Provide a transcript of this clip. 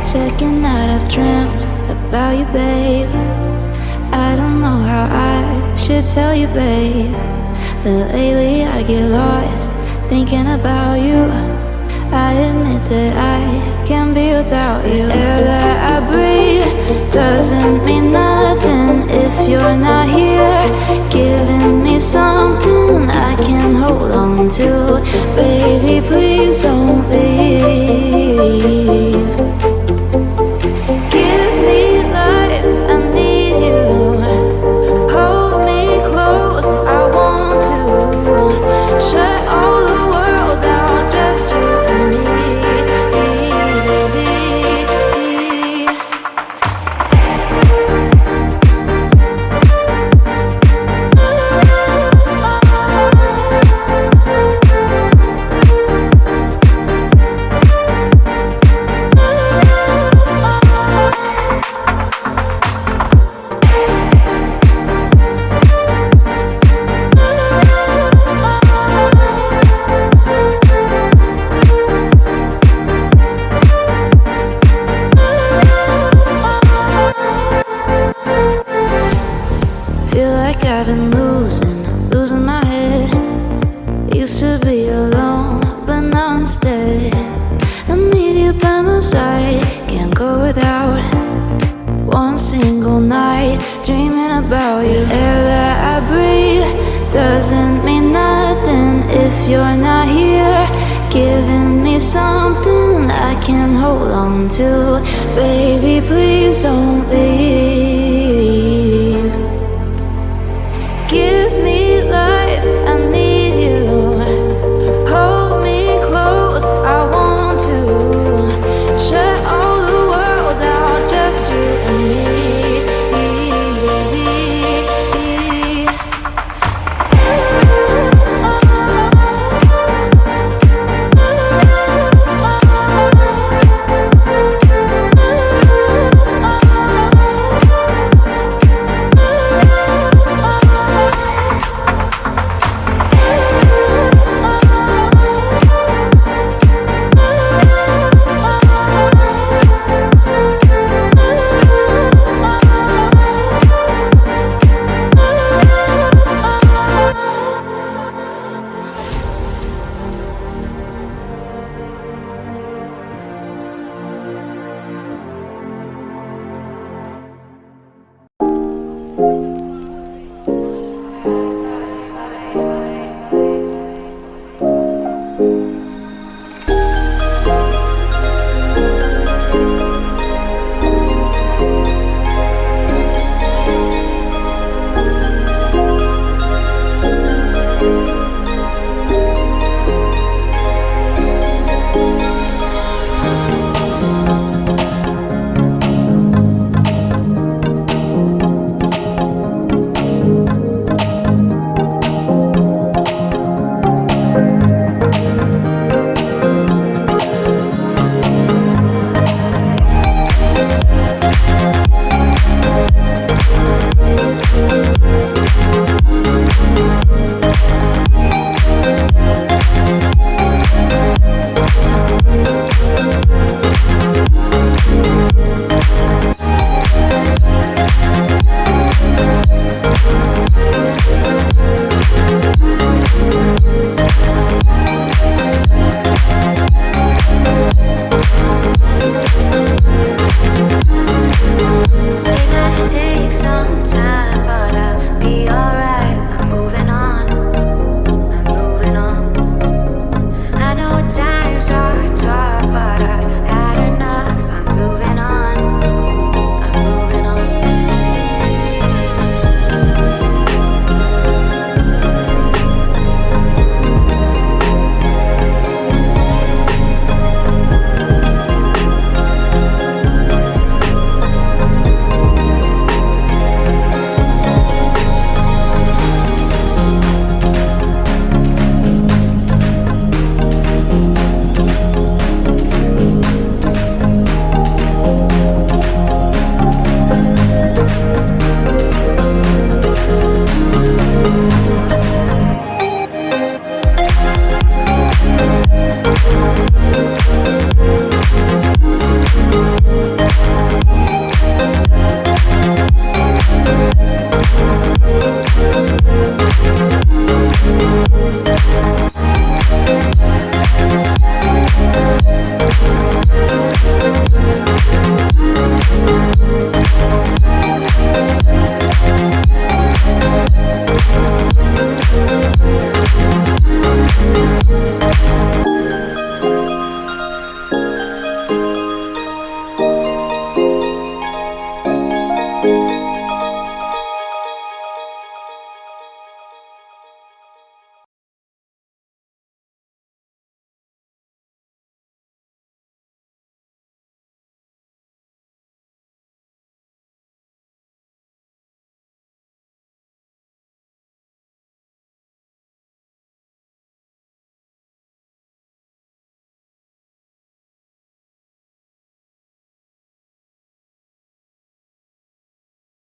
Second night I've dreamt about you, babe. I don't know how I should tell you, babe, that lately I get lost thinking about you. I admit that I can't be without you. The air that I breathe doesn't mean nothing if you're not here, giving me something I can hold on to. Baby, please don't leave. Give me life, I need you. Hold me close, I want to. Shut all the world down, just you and me, baby. Feel like I've been losing my head. Used to be alone, but now instead I need you by my side. Can't go without one single night dreaming about you. Air that I breathe doesn't mean nothing if you're not here, giving me something I can hold on to. Baby, please don't leave.